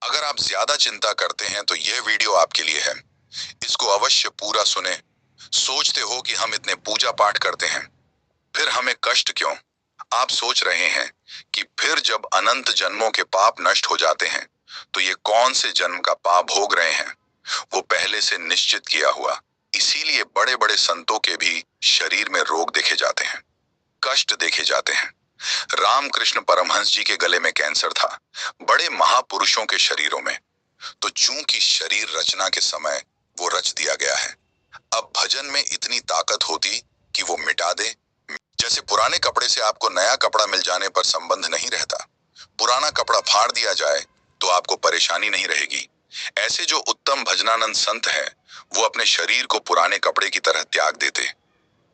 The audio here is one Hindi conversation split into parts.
अगर आप ज्यादा चिंता करते हैं तो यह वीडियो आपके लिए है। इसको अवश्य पूरा सुने। सोचते हो कि हम इतने पूजा पाठ करते हैं, फिर हमें कष्ट क्यों? आप सोच रहे हैं कि फिर जब अनंत जन्मों के पाप नष्ट हो जाते हैं, तो ये कौन से जन्म का पाप भोग रहे हैं? वो पहले से निश्चित किया हुआ। इसीलिए बड़े बड़े संतों के भी शरीर में रोग देखे जाते हैं, कष्ट देखे जाते हैं। रामकृष्ण परमहंस जी के गले में कैंसर था, बड़े महापुरुषों के शरीरों में। तो चूंकि शरीर रचना के समय वो रच दिया गया है, अब भजन में इतनी ताकत होती कि वो मिटा दे। जैसे पुराने कपड़े से आपको नया कपड़ा मिल जाने पर संबंध नहीं रहता, पुराना कपड़ा फाड़ दिया जाए तो आपको परेशानी नहीं रहेगी। ऐसे जो उत्तम भजनानंद संत हैं, वो अपने शरीर को पुराने कपड़े की तरह त्याग देते,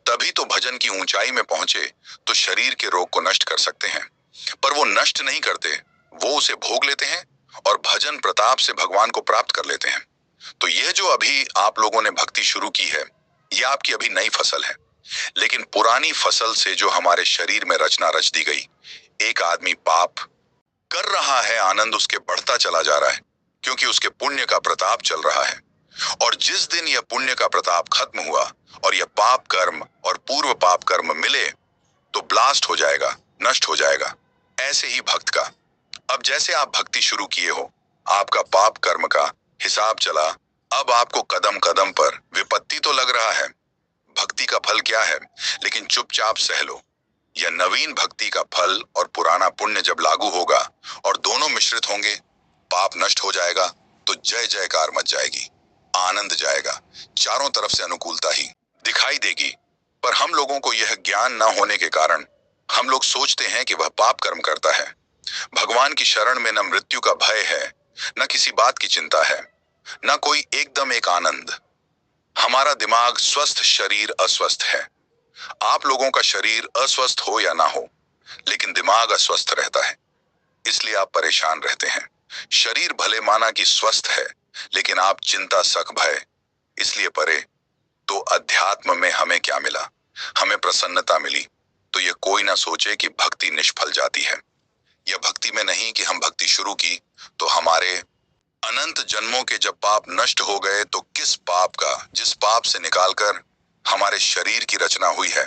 तभी तो भजन की ऊंचाई में पहुंचे तो शरीर के रोग को नष्ट कर सकते हैं। पर वो नष्ट नहीं करते, वो उसे भोग लेते हैं और भजन प्रताप से भगवान को प्राप्त कर लेते हैं। तो ये जो अभी आप लोगों ने भक्ति शुरू की है, ये आपकी अभी नई फसल है। लेकिन पुरानी फसल से जो हमारे शरीर में रचना रच दी गई, एक आदमी पाप कर रहा है, आनंद उसके बढ़ता चला जा रहा है, क्योंकि उसके पुण्य का प्रताप चल रहा है। और जिस दिन यह पुण्य का प्रताप खत्म हुआ और यह पाप कर्म और पूर्व पाप कर्म मिले, तो ब्लास्ट हो जाएगा, नष्ट हो जाएगा। ऐसे ही भक्त का, अब जैसे आप भक्ति शुरू किए हो, आपका पाप कर्म का हिसाब चला, अब आपको कदम कदम पर विपत्ति तो लग रहा है। भक्ति का फल क्या है? लेकिन चुपचाप सह लो। यह नवीन भक्ति का फल और पुराना पुण्य जब लागू होगा और दोनों मिश्रित होंगे, पाप नष्ट हो जाएगा, तो जय जयकार मच जाएगी, आनंद जाएगा, चारों तरफ से अनुकूलता ही दिखाई देगी। पर हम लोगों को यह ज्ञान न होने के कारण हम लोग सोचते हैं कि वह पाप कर्म करता है। भगवान की शरण में न मृत्यु का भय है, न किसी बात की चिंता है, न कोई एकदम एक आनंद। हमारा दिमाग स्वस्थ, शरीर अस्वस्थ है। आप लोगों का शरीर अस्वस्थ हो या ना हो, लेकिन दिमाग अस्वस्थ रहता है, इसलिए आप परेशान रहते हैं। शरीर भले माना कि स्वस्थ है, लेकिन आप चिंता, शक, भय इसलिए परे। तो अध्यात्म में हमें क्या मिला? हमें प्रसन्नता मिली। तो ये कोई ना सोचे कि भक्ति निष्फल जाती है। यह भक्ति में नहीं कि हम भक्ति शुरू की तो हमारे अनंत जन्मों के जब पाप नष्ट हो गए, तो किस पाप का, जिस पाप से निकालकर हमारे शरीर की रचना हुई है,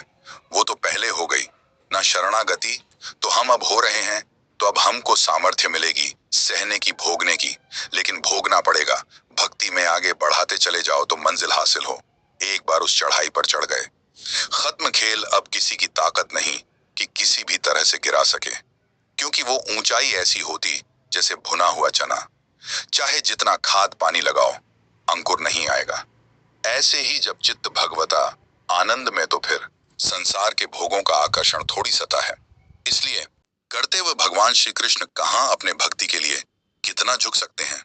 वो तो पहले हो गई ना। शरणागति तो हम अब हो रहे हैं, तो अब हमको सामर्थ्य मिलेगी सहने की, भोगने की। लेकिन भोगना पड़ेगा। भक्ति में आगे बढ़ाते चले जाओ तो मंजिल हासिल हो। एक बार उस चढ़ाई पर चढ़ गए, खत्म खेल। अब किसी की ताकत नहीं कि किसी भी तरह से गिरा सके, क्योंकि वो ऊंचाई ऐसी होती जैसे भुना हुआ चना, चाहे जितना खाद पानी लगाओ, अंकुर नहीं आएगा। ऐसे ही जब चित्त भगवता आनंद में, तो फिर संसार के भोगों का आकर्षण थोड़ी सता है। इसलिए करते हुए भगवान श्री कृष्ण कहाँ अपने भक्ति के लिए कितना झुक सकते हैं?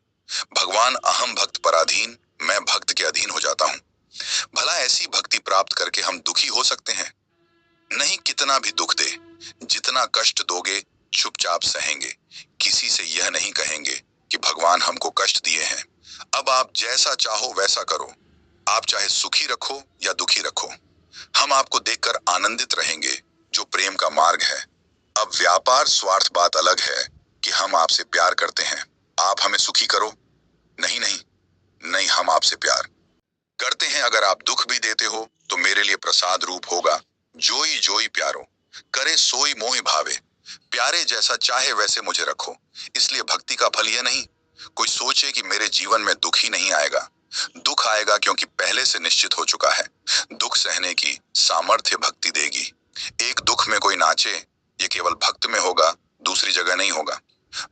भगवान अहम भक्त पराधीन, मैं भक्त के अधीन हो जाता हूँ। भला ऐसी भक्ति प्राप्त करके हम दुखी हो सकते हैं? नहीं, कितना भी दुख दे, जितना कष्ट दोगे, चुपचाप सहेंगे। किसी से यह नहीं कहेंगे कि भगवान हमको कष्ट दिए हैं। अब आप जैसा चाहो वैसा करो, आप चाहे सुखी रखो या दुखी रखो, हम आपको देखकर आनंदित रहेंगे, जो प्रेम का मार्ग है। अब व्यापार स्वार्थ बात अलग है कि हम आपसे प्यार करते हैं, आप हमें सुखी करो। नहीं नहीं नहीं, हम आपसे प्यार करते हैं। अगर आप दुख भी देते हो तो मेरे लिए प्रसाद रूप होगा। जोई जोई प्यारो, करे सोई मोहि भावे। प्यारे जैसा चाहे वैसे मुझे रखो। इसलिए भक्ति का फल यह नहीं कोई सोचे कि मेरे जीवन में दुख ही नहीं आएगा। दुख आएगा, क्योंकि पहले से निश्चित हो चुका है। दुख सहने की सामर्थ्य भक्ति देगी। एक दुख में कोई नाचे, ये केवल भक्त में होगा, दूसरी जगह नहीं होगा।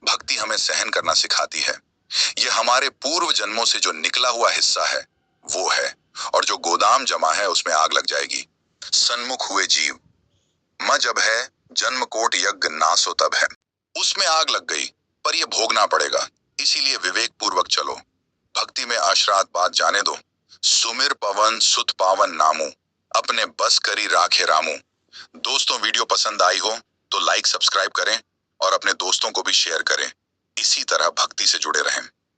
भक्ति हमें सहन करना सिखाती है। यह हमारे पूर्व जन्मों से जो निकला हुआ हिस्सा है, वो है। और जो गोदाम जमा है उसमें आग लग जाएगी। सन्मुख हुए जीव, म जब है, जन्म कोट यज्ञ नासो तब है। उसमें आग लग गई, पर यह भोगना पड़ेगा। इसीलिए विवेक पूर्वक चलो। भक्ति में अशरात बात जाने दो। सुमिर पवन सुत पावन नामू, अपने बस करी राखे रामू। दोस्तों, वीडियो पसंद आई हो तो लाइक सब्सक्राइब करें और अपने दोस्तों को भी शेयर करें। इसी तरह भक्ति से जुड़े रहें।